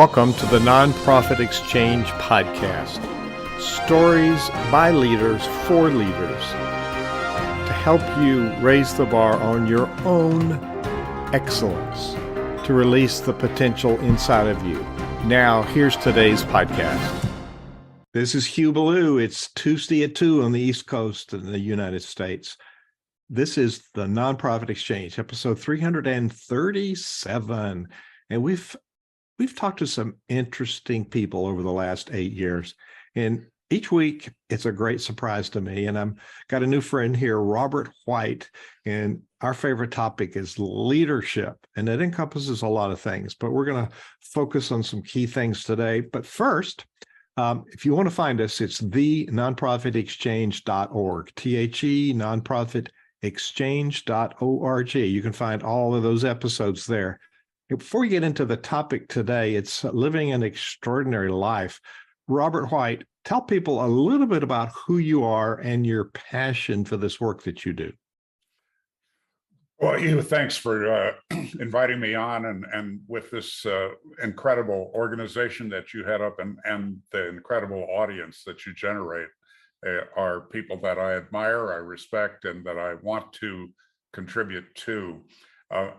Welcome to the Nonprofit Exchange Podcast. Stories by leaders for leaders to help you raise the bar on your own excellence, to release the potential inside of you. Now, here's today's podcast. This is Hugh Ballou. It's Tuesday at 2 on the East Coast in the United States. This is the Nonprofit Exchange, episode 337. And we've talked to some interesting people over the last 8 years, and each week it's a great surprise to me. And I've got a new friend here, Robert White, and our favorite topic is leadership, and it encompasses a lot of things, but we're going to focus on some key things today. But first, if you want to find us, it's thenonprofitexchange.org, THE nonprofitexchange.org. You can find all of those episodes there. Before we get into the topic today, it's living an extraordinary life. Robert White, tell people a little bit about who you are and your passion for this work that you do. Well, Hugh, thanks for inviting me on, and with this incredible organization that you head up and the incredible audience that you generate are people that I admire, I respect, and that I want to contribute to.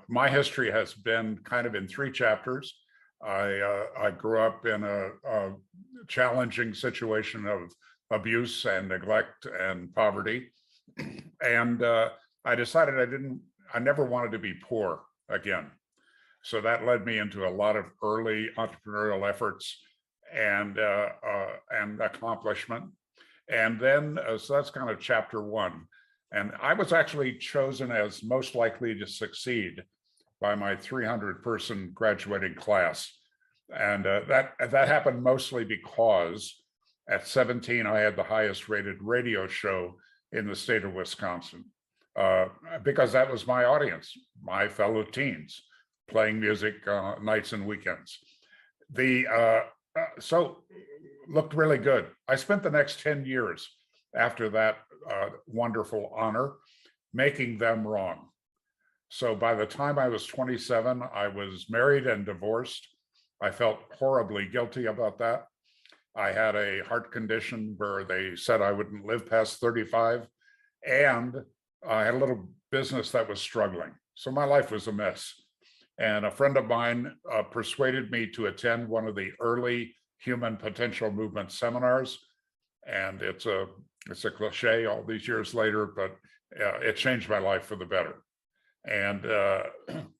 My history has been kind of in 3 chapters. I grew up in a challenging situation of abuse and neglect and poverty. And I decided I never wanted to be poor again. So that led me into a lot of early entrepreneurial efforts and accomplishment. And then, so that's kind of chapter 1. And I was actually chosen as most likely to succeed by my 300-person graduating class. And that happened mostly because at 17, I had the highest rated radio show in the state of Wisconsin, because that was my audience, my fellow teens, playing music nights and weekends. So looked really good. I spent the next 10 years after that wonderful honor making them wrong. So by the time I was 27, I was married and divorced. I felt horribly guilty about that. I had a heart condition where they said I wouldn't live past 35, and I had a little business that was struggling. So my life was a mess. And a friend of mine persuaded me to attend one of the early human potential movement seminars. And it's a cliche all these years later, but it changed my life for the better. And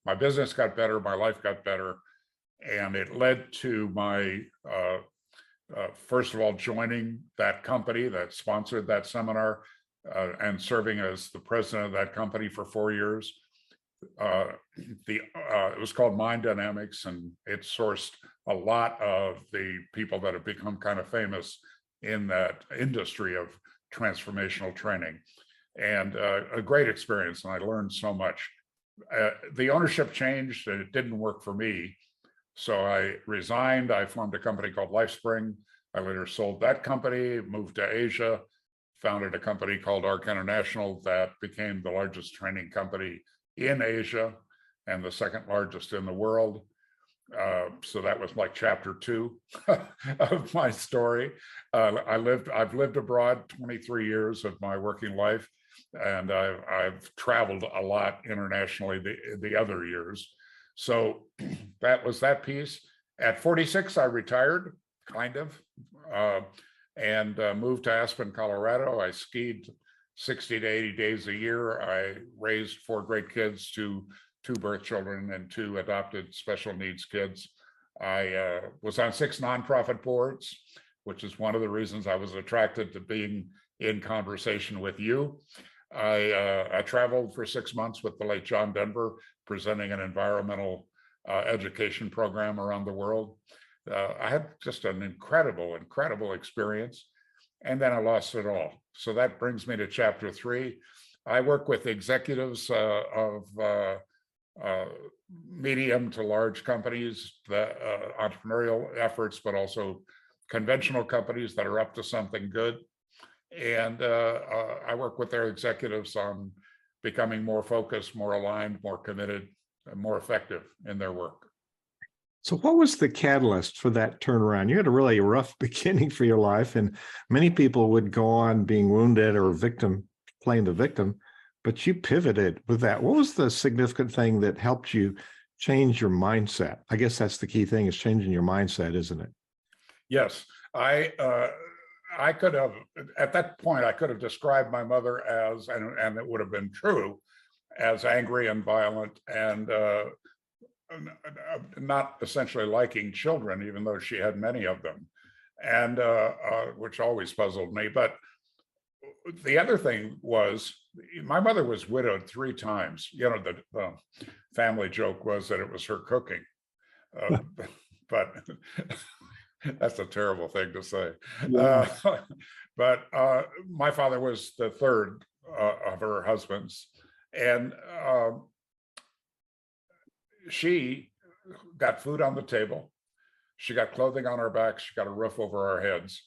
my business got better, my life got better. And it led to my, first of all, joining that company that sponsored that seminar and serving as the president of that company for 4 years. It was called Mind Dynamics, and it sourced a lot of the people that have become kind of famous in that industry of transformational training, and a great experience. And I learned so much. The ownership changed and it didn't work for me. So I resigned. I formed a company called LifeSpring. I later sold that company, moved to Asia, founded a company called Arc International that became the largest training company in Asia and the second largest in the world. So that was like chapter 2 of my story. I've lived abroad 23 years of my working life, and I've traveled a lot internationally the other years. So that was that piece. At 46, I retired, kind of, and moved to Aspen, Colorado. I skied 60 to 80 days a year. I raised 4 great kids, 2 birth children and 2 adopted special needs kids. I was on 6 nonprofit boards, which is one of the reasons I was attracted to being in conversation with you. I traveled for 6 months with the late John Denver, presenting an environmental education program around the world. I had just an incredible experience, and then I lost it all. So that brings me to chapter 3. I work with executives of medium to large companies, entrepreneurial efforts, but also conventional companies that are up to something good. And I work with their executives on becoming more focused, more aligned, more committed, and more effective in their work. So what was the catalyst for that turnaround? You had a really rough beginning for your life, and many people would go on being wounded or playing the victim, but you pivoted with that. What was the significant thing that helped you change your mindset? I guess that's the key thing, is changing your mindset, isn't it? Yes, I could have, at that point, I could have described my mother as, and it would have been true, as angry and violent and not essentially liking children, even though she had many of them, and which always puzzled me. But the other thing was, my mother was widowed 3 times. You know, the family joke was that it was her cooking, but that's a terrible thing to say. Yeah. But my father was the third of her husbands, and she got food on the table. She got clothing on our backs. She got a roof over our heads.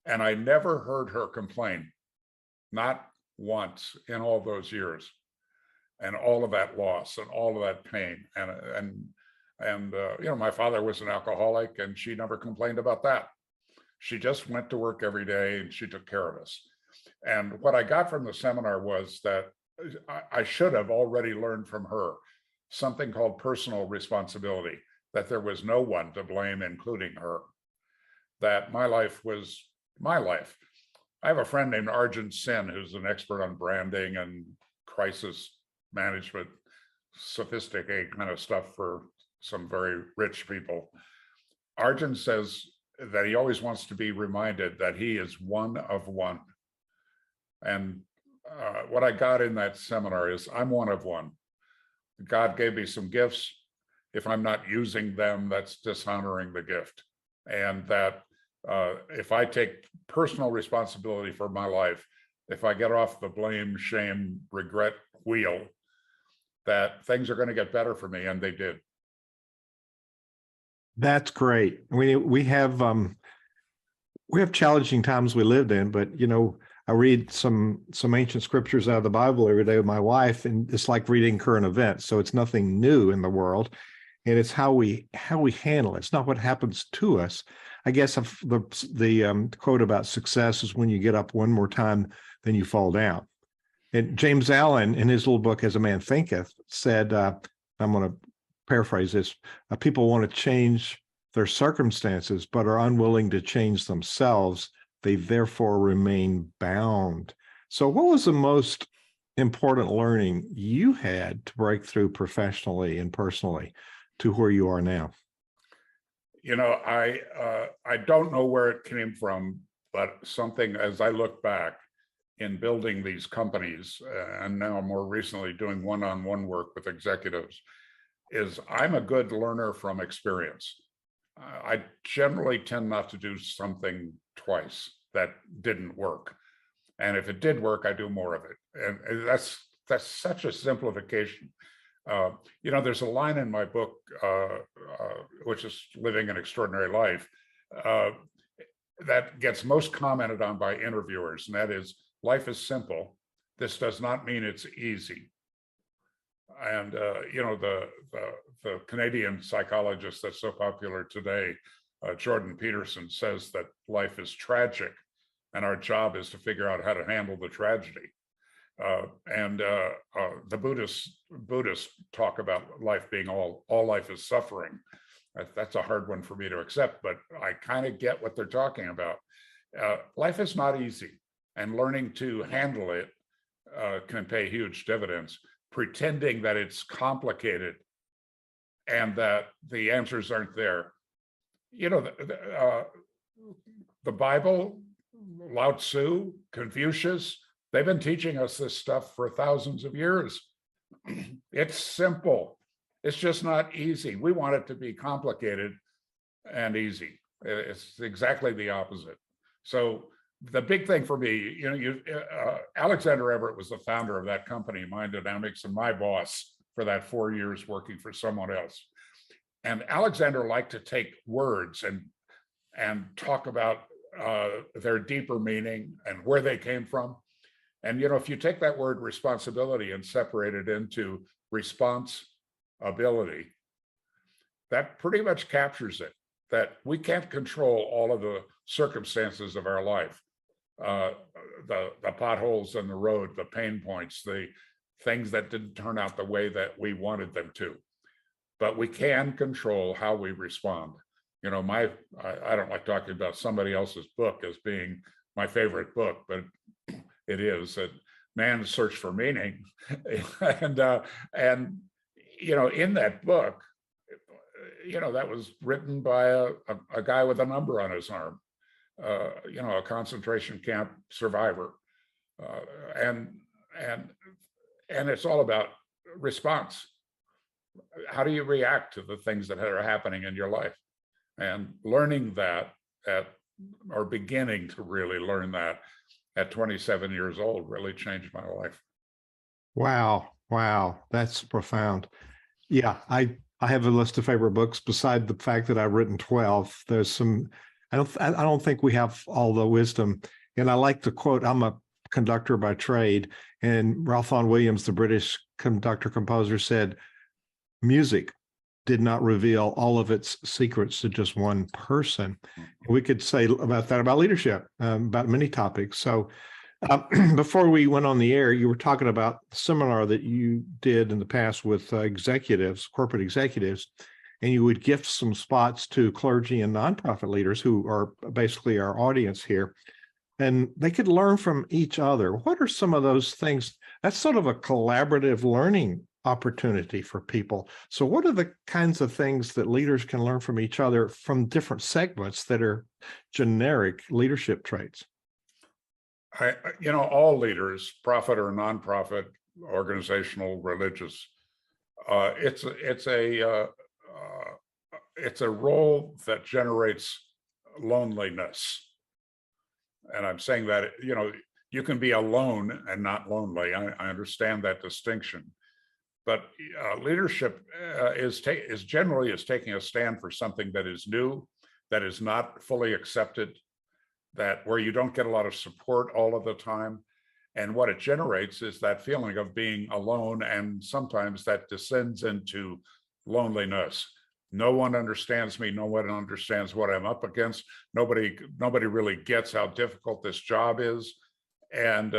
And I never heard her complain, not once in all those years, and all of that loss and all of that pain. And you know, my father was an alcoholic, and she never complained about that. She just went to work every day and she took care of us. And what I got from the seminar was that I should have already learned from her something called personal responsibility, that there was no one to blame, including her, that my life was my life. I have a friend named Arjun Sen, who's an expert on branding and crisis management, sophisticated kind of stuff for some very rich people. Arjun says that he always wants to be reminded that he is one of one. And what I got in that seminar is, I'm one of one. God gave me some gifts. If I'm not using them, that's dishonoring the gift. And that if I take personal responsibility for my life, if I get off the blame, shame, regret wheel, that things are going to get better for me. And they did. That's great. We have challenging times we lived in, but you know, I read some ancient scriptures out of the Bible every day with my wife, and it's like reading current events. So it's nothing new in the world, and it's how we handle it. It's not what happens to us. I guess the quote about success is when you get up one more time than you fall down. And James Allen, in his little book As a Man Thinketh, said, I'm going to paraphrase this, people want to change their circumstances, but are unwilling to change themselves. They therefore remain bound. So what was the most important learning you had to break through professionally and personally to where you are now? You know, I don't know where it came from, but something, as I look back in building these companies, and now more recently doing one-on-one work with executives, is I'm a good learner from experience. I generally tend not to do something twice that didn't work. And if it did work, I do more of it. And that's such a simplification. You know, there's a line in my book, which is Living an Extraordinary Life, that gets most commented on by interviewers, and that is, life is simple. This does not mean it's easy. And you know, the Canadian psychologist that's so popular today, Jordan Peterson, says that life is tragic, and our job is to figure out how to handle the tragedy. And the Buddhists talk about life being all life is suffering. That's a hard one for me to accept, but I kind of get what they're talking about. Life is not easy, and learning to handle it can pay huge dividends. Pretending that it's complicated and that the answers aren't there. You know, the Bible, Lao Tzu, Confucius, they've been teaching us this stuff for thousands of years. It's simple. It's just not easy. We want it to be complicated and easy. It's exactly the opposite. So the big thing for me, you know, Alexander Everett was the founder of that company, Mind Dynamics, and my boss for that 4 years working for someone else. And Alexander liked to take words and talk about their deeper meaning and where they came from. And, you know, if you take that word responsibility and separate it into response ability, that pretty much captures it, that we can't control all of the circumstances of our life, uh, the potholes in the road, the pain points, the things that didn't turn out the way that we wanted them to. But we can control how we respond. You know, I don't like talking about somebody else's book as being my favorite book, but it is that Man's Search for Meaning. And you know, in that book, you know, that was written by a guy with a number on his arm, you know, a concentration camp survivor, and and and it's all about response. How do you react to the things that are happening in your life? And learning that or beginning to really learn that at 27 years old really changed my life. Wow. Wow. That's profound. Yeah. I have a list of favorite books beside the fact that I've written 12. There's some, I don't think we have all the wisdom. And I like to quote, I'm a conductor by trade, and Ralph Vaughan Williams, the British conductor composer, said, music did not reveal all of its secrets to just one person. We could say about that about leadership, about many topics. So before we went on the air, you were talking about the seminar that you did in the past with executives, corporate executives, and you would gift some spots to clergy and nonprofit leaders who are basically our audience here, and they could learn from each other. What are some of those things? That's sort of a collaborative learning opportunity for people. So what are the kinds of things that leaders can learn from each other from different segments that are generic leadership traits? You know, all leaders, profit or nonprofit, organizational, religious, it's a role that generates loneliness. And I'm saying that, you know, you can be alone and not lonely. I understand that distinction. But leadership is generally taking a stand for something that is new, that is not fully accepted, that where you don't get a lot of support all of the time. And what it generates is that feeling of being alone, and sometimes that descends into loneliness. No one understands me. No one understands what I'm up against. Nobody really gets how difficult this job is. And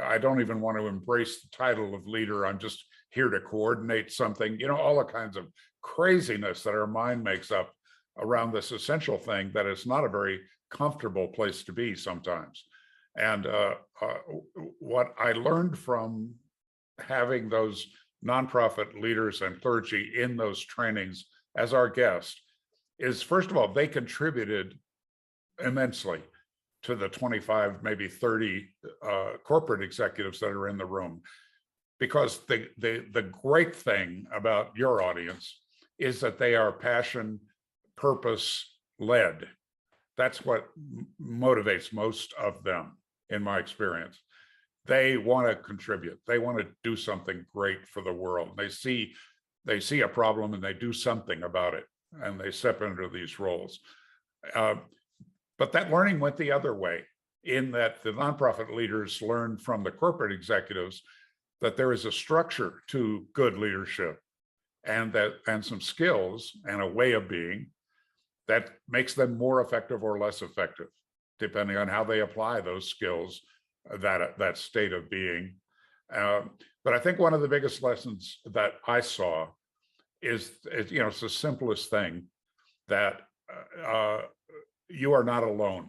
I don't even want to embrace the title of leader. I'm just here to coordinate something, you know, all the kinds of craziness that our mind makes up around this essential thing that is not a very comfortable place to be sometimes. And what I learned from having those nonprofit leaders and clergy in those trainings as our guest is, first of all, they contributed immensely to the 25, maybe 30 corporate executives that are in the room. Because the great thing about your audience is that they are passion, purpose led. That's what motivates most of them, in my experience. They want to contribute. They want to do something great for the world. They see a problem and they do something about it, and they step into these roles. But that learning went the other way, in that the nonprofit leaders learned from the corporate executives that there is a structure to good leadership, and some skills and a way of being that makes them more effective or less effective, depending on how they apply those skills, that state of being. But I think one of the biggest lessons that I saw is, you know, it's the simplest thing, that you are not alone.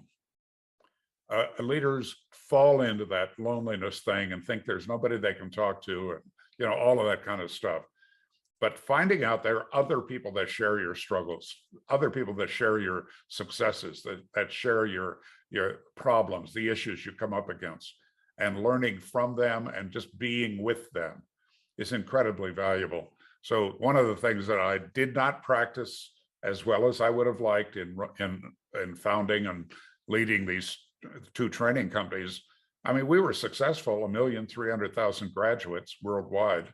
Leaders fall into that loneliness thing and think there's nobody they can talk to, and, you know, all of that kind of stuff. But finding out there are other people that share your struggles, other people that share your successes, that share your problems, the issues you come up against, and learning from them and just being with them is incredibly valuable. So one of the things that I did not practice as well as I would have liked in founding and leading these two training companies. I mean, we were successful, 1,300,000 graduates worldwide,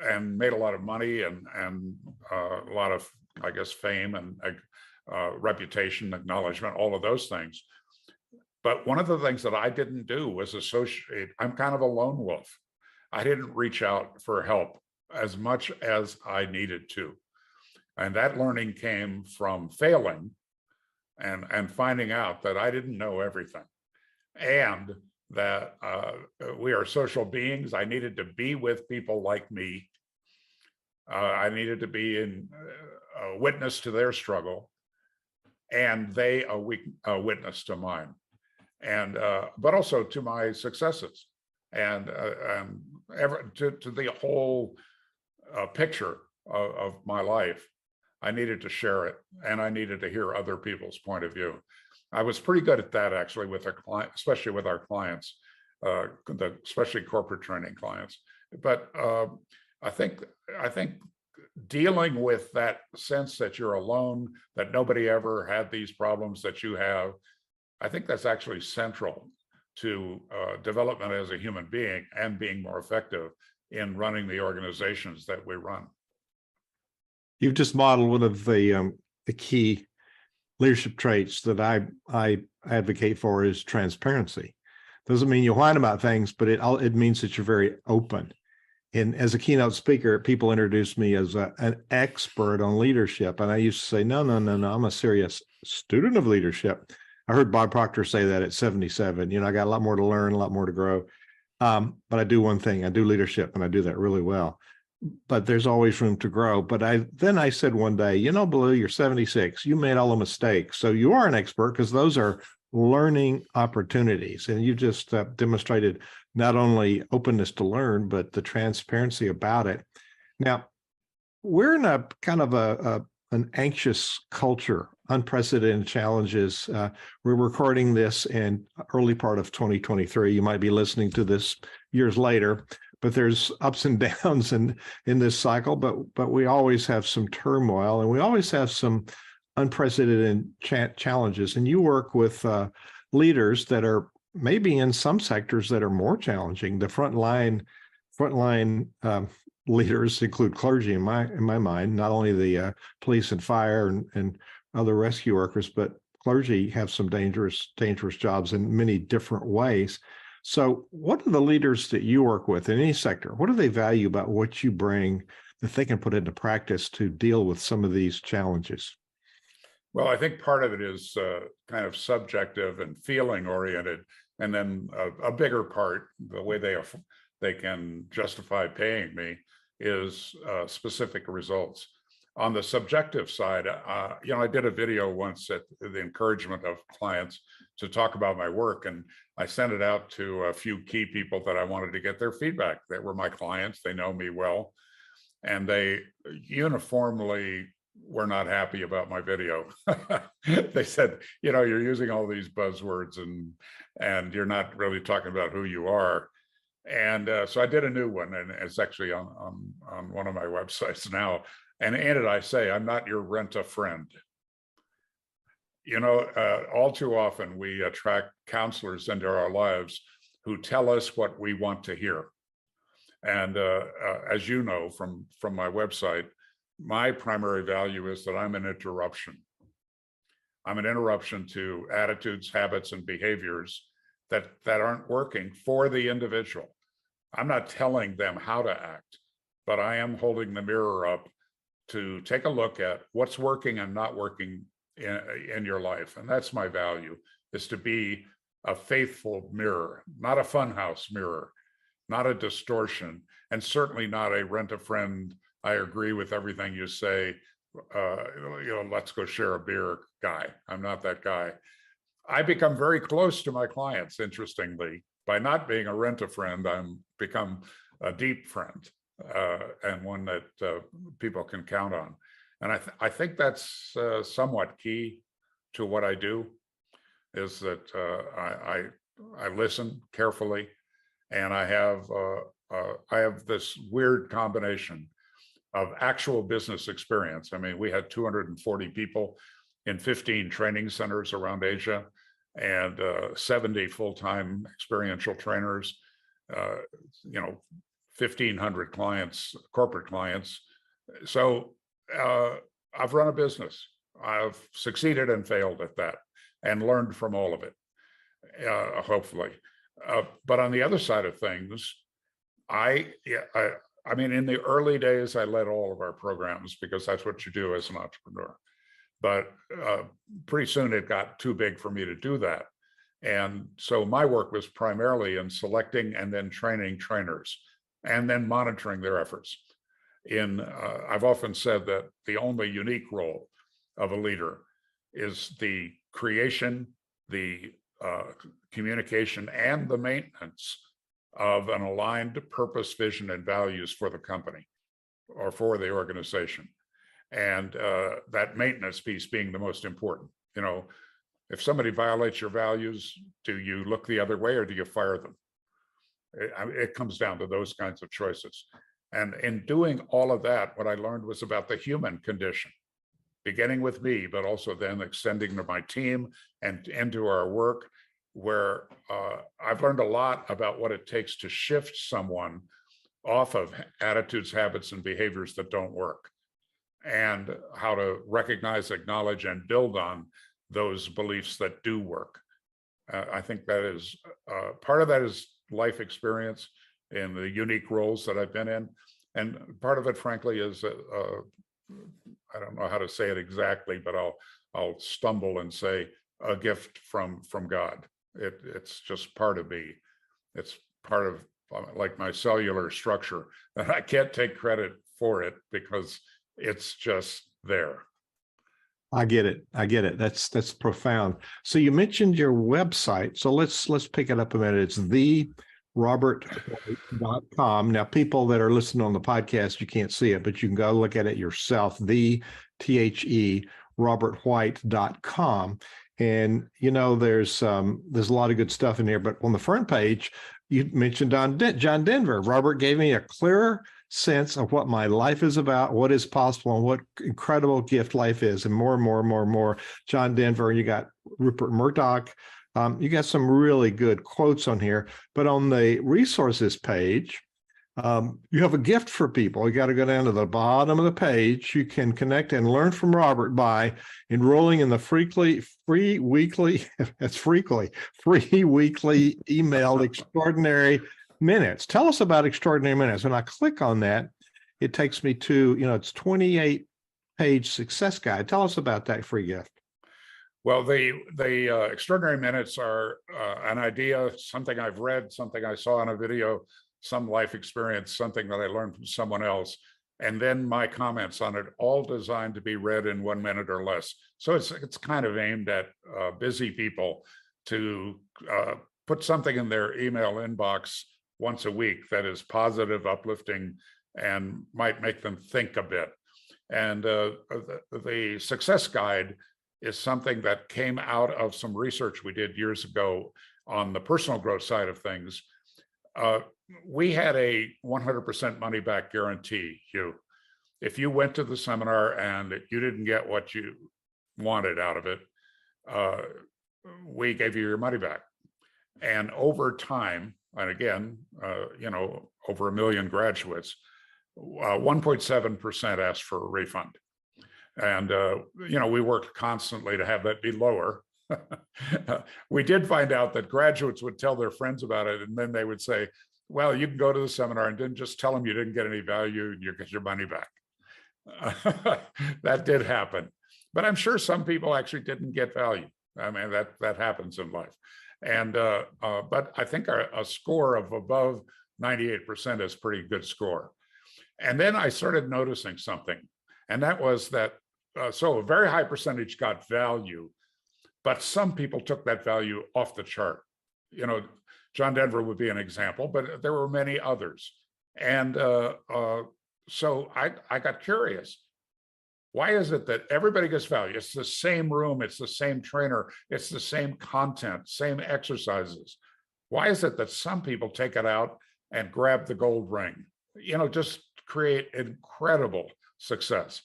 and made a lot of money and a lot of, I guess, fame and reputation, acknowledgement, all of those things. But one of the things that I didn't do was associate. I'm kind of a lone wolf. I didn't reach out for help as much as I needed to. And that learning came from failing and finding out that I didn't know everything, and that we are social beings. I needed to be with people like me. I needed to be in a witness to their struggle, and they a witness to mine, and but also to my successes, and to the whole picture of my life. I needed to share it, and I needed to hear other people's point of view. I was pretty good at that, actually, with our client, especially with our clients, especially corporate training clients. But I think dealing with that sense that you're alone, that nobody ever had these problems that you have, I think that's actually central to development as a human being and being more effective in running the organizations that we run. You've just modeled one of the key leadership traits that I advocate for is transparency. Doesn't mean you whine about things, but it means that you're very open. And as a keynote speaker, people introduced me as an expert on leadership. And I used to say, no, I'm a serious student of leadership. I heard Bob Proctor say that at 77. I got a lot more to learn, a lot more to grow. But I do one thing, I do leadership, and I do that really well. But there's always room to grow. But I said one day, Blue, you're 76. You made all the mistakes. So you are an expert, because those are learning opportunities. And you just demonstrated not only openness to learn, but the transparency about it. Now, we're in a kind of an anxious culture, unprecedented challenges. We're recording this in early part of 2023. You might be listening to this years later, but there's ups and downs in this cycle, but we always have some turmoil, and we always have some unprecedented challenges. And you work with leaders that are maybe in some sectors that are more challenging. The frontline leaders include clergy in my mind, not only the police and fire and other rescue workers, but clergy have some dangerous jobs in many different ways. So what are the leaders that you work with in any sector? What do they value about what you bring that they can put into practice to deal with some of these challenges? Well, I think part of it is kind of subjective and feeling oriented. And then a bigger part, the way they can justify paying me, is specific results. On the subjective side, I did a video once at the encouragement of clients to talk about my work, and I sent it out to a few key people that I wanted to get their feedback. They were my clients, they know me well, and they uniformly were not happy about my video. They said, you're using all these buzzwords and you're not really talking about who you are. And so I did a new one, and it's actually on one of my websites now. And in it, I say, I'm not your rent-a-friend. All too often we attract counselors into our lives who tell us what we want to hear. And as you know from my website, my primary value is that I'm an interruption. I'm an interruption to attitudes, habits, and behaviors that aren't working for the individual. I'm not telling them how to act, but I am holding the mirror up to take a look at what's working and not working in your life. And that's my value, is to be a faithful mirror, not a funhouse mirror, not a distortion, and certainly not a rent-a-friend, I agree with everything you say, let's go share a beer guy. I'm not that guy. I become very close to my clients, interestingly. By not being a rent-a-friend, I'm become a deep friend, and one that people can count on. And I think that's somewhat key to what I do, is that I listen carefully, and I have this weird combination of actual business experience. I mean, we had 240 people in 15 training centers around Asia, and 70 full-time experiential trainers, 1,500 clients, corporate clients. So I've run a business. I've succeeded and failed at that, and learned from all of it, hopefully. But on the other side of things, I mean, in the early days, I led all of our programs because that's what you do as an entrepreneur. But pretty soon it got too big for me to do that. And so my work was primarily in selecting and then training trainers and then monitoring their efforts. I've often said that the only unique role of a leader is the creation, the communication, and the maintenance of an aligned purpose, vision, and values for the company or for the organization. And that maintenance piece being the most important. You know, if somebody violates your values, do you look the other way or do you fire them? It comes down to those kinds of choices. And in doing all of that, what I learned was about the human condition, beginning with me, but also then extending to my team and into our work, where I've learned a lot about what it takes to shift someone off of attitudes, habits, and behaviors that don't work, and how to recognize, acknowledge, and build on those beliefs that do work. I think that is part of that is life experience in the unique roles that I've been in. And part of it, frankly, is I don't know how to say it exactly, but I'll stumble and say a gift from God. It's just part of me. It's part of like my cellular structure, and I can't take credit for it because it's just there. I get it. I get it. That's profound. So you mentioned your website. So let's pick it up a minute. It's therobertwhite.com. Now, people that are listening on the podcast, you can't see it, but you can go look at it yourself. The robertwhite.com. And you know, there's a lot of good stuff in here. But on the front page, you mentioned John Denver. Robert gave me a clearer sense of what my life is about, what is possible, and what incredible gift life is, and more. John Denver, and you got Rupert Murdoch. You got some really good quotes on here. But on the resources page, you have a gift for people. You got to go down to the bottom of the page. You can connect and learn from Robert by enrolling in the free weekly emailed Extraordinary Minutes. Tell us about Extraordinary Minutes. When I click on that, it takes me to, it's 28-page success guide. Tell us about that free gift. Well, the Extraordinary Minutes are an idea, something I've read, something I saw on a video, some life experience, something that I learned from someone else, and then my comments on it, all designed to be read in 1 minute or less. So it's kind of aimed at busy people to put something in their email inbox once a week that is positive, uplifting, and might make them think a bit. And the success guide is something that came out of some research we did years ago on the personal growth side of things. We had a 100% money back guarantee, Hugh. If you went to the seminar and you didn't get what you wanted out of it, we gave you your money back. And over time, and again, over 1 million graduates, 1.7% asked for a refund. And, we worked constantly to have that be lower. We did find out that graduates would tell their friends about it, and then they would say, well, you can go to the seminar and then just tell them you didn't get any value and you get your money back. That did happen. But I'm sure some people actually didn't get value. I mean, that happens in life. And but I think a score of above 98% is a pretty good score. And then I started noticing something, and that was that, so a very high percentage got value, but some people took that value off the chart. John Denver would be an example, but there were many others. And so I got curious. Why is it that everybody gets value? It's the same room, it's the same trainer, it's the same content, same exercises. Why is it that some people take it out and grab the gold ring? Just create incredible success.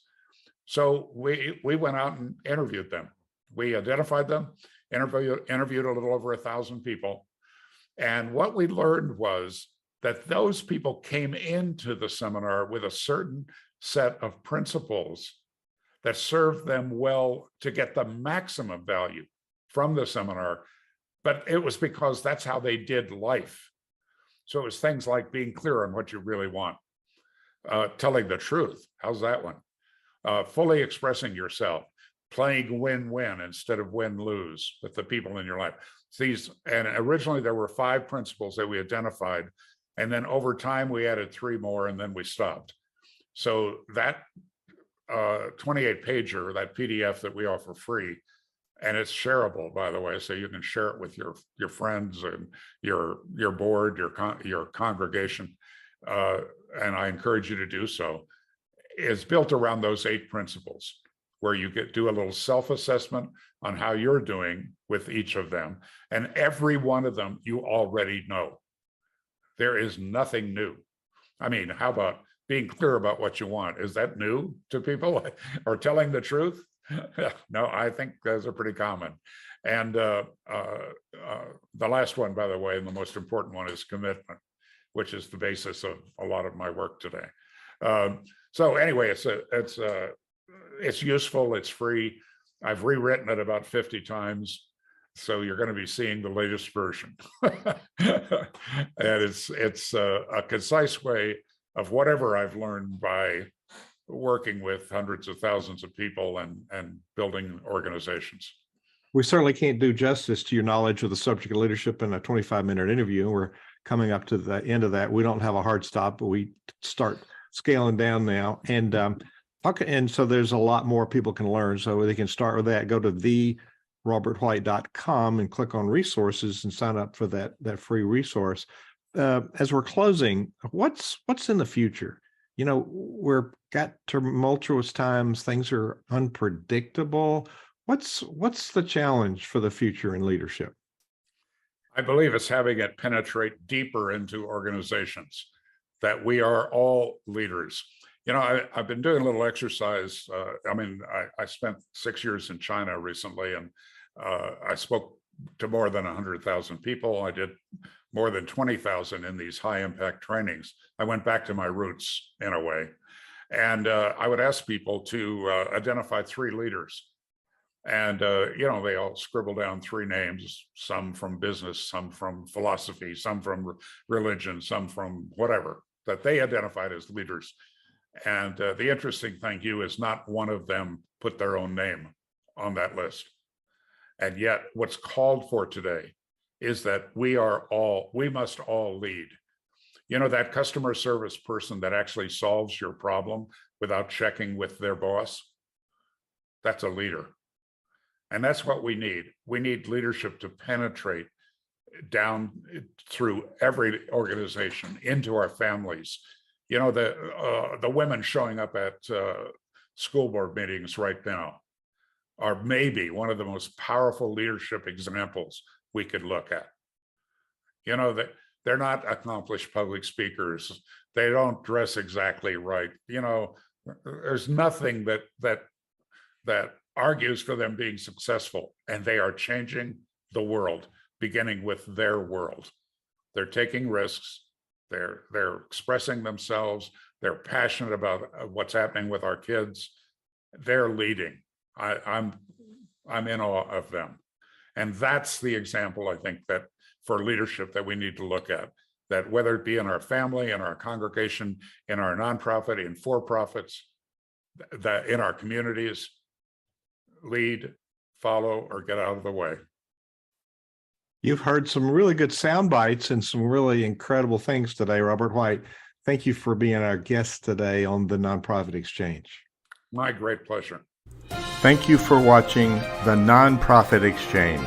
So we went out and interviewed them. We identified them, interviewed a little over 1,000 people. And what we learned was that those people came into the seminar with a certain set of principles that served them well to get the maximum value from the seminar, but it was because that's how they did life. So it was things like being clear on what you really want, telling the truth. How's that one? Fully expressing yourself, playing win-win instead of win-lose with the people in your life. And originally there were 5 principles that we identified, and then over time we added 3 more, and then we stopped. So that 28 pager, that PDF that we offer free, and it's shareable, by the way, so you can share it with your friends and your board, your congregation, and I encourage you to do so, is built around those 8 principles, where you do a little self-assessment on how you're doing with each of them. And every one of them you already know. There is nothing new. I mean, how about being clear about what you want? Is that new to people? Or telling the truth? No, I think those are pretty common. And the last one, by the way, and the most important one, is commitment, which is the basis of a lot of my work today. So anyway, it's useful, it's free. I've rewritten it about 50 times, so you're going to be seeing the latest version. And it's a concise way of whatever I've learned by working with hundreds of thousands of people and building organizations. We certainly can't do justice to your knowledge of the subject of leadership in a 25-minute interview. We're coming up to the end of that. We don't have a hard stop, but we start scaling down now. And so there's a lot more people can learn. So they can start with that. Go to therobertwhite.com and click on resources and sign up for that free resource. As we're closing, what's in the future? We're got tumultuous times. Things are unpredictable. What's the challenge for the future in leadership? I believe it's having it penetrate deeper into organizations, that we are all leaders. I've been doing a little exercise. I spent 6 years in China recently, and I spoke to more than 100,000 people. I did more than 20,000 in these high impact trainings. I went back to my roots in a way. And I would ask people to identify 3 leaders. And, they all scribble down 3 names, some from business, some from philosophy, some from religion, some from whatever, that they identified as leaders. And the interesting thing, Hugh, is not one of them put their own name on that list. And yet what's called for today is that we must all lead. That customer service person that actually solves your problem without checking with their boss, that's a leader. And that's what we need. We need leadership to penetrate down through every organization, into our families. The women showing up at school board meetings right now are maybe one of the most powerful leadership examples we could look at. They're not accomplished public speakers. They don't dress exactly right. There's nothing that argues for them being successful, and they are changing the world, beginning with their world. They're taking risks. They're expressing themselves. They're passionate about what's happening with our kids. They're leading. I'm in awe of them. And that's the example, I think, that for leadership that we need to look at, that whether it be in our family, in our congregation, in our nonprofit, in for-profits, that in our communities, lead, follow, or get out of the way. You've heard some really good sound bites and some really incredible things today, Robert White. Thank you for being our guest today on the Nonprofit Exchange. My great pleasure. Thank you for watching the Nonprofit Exchange.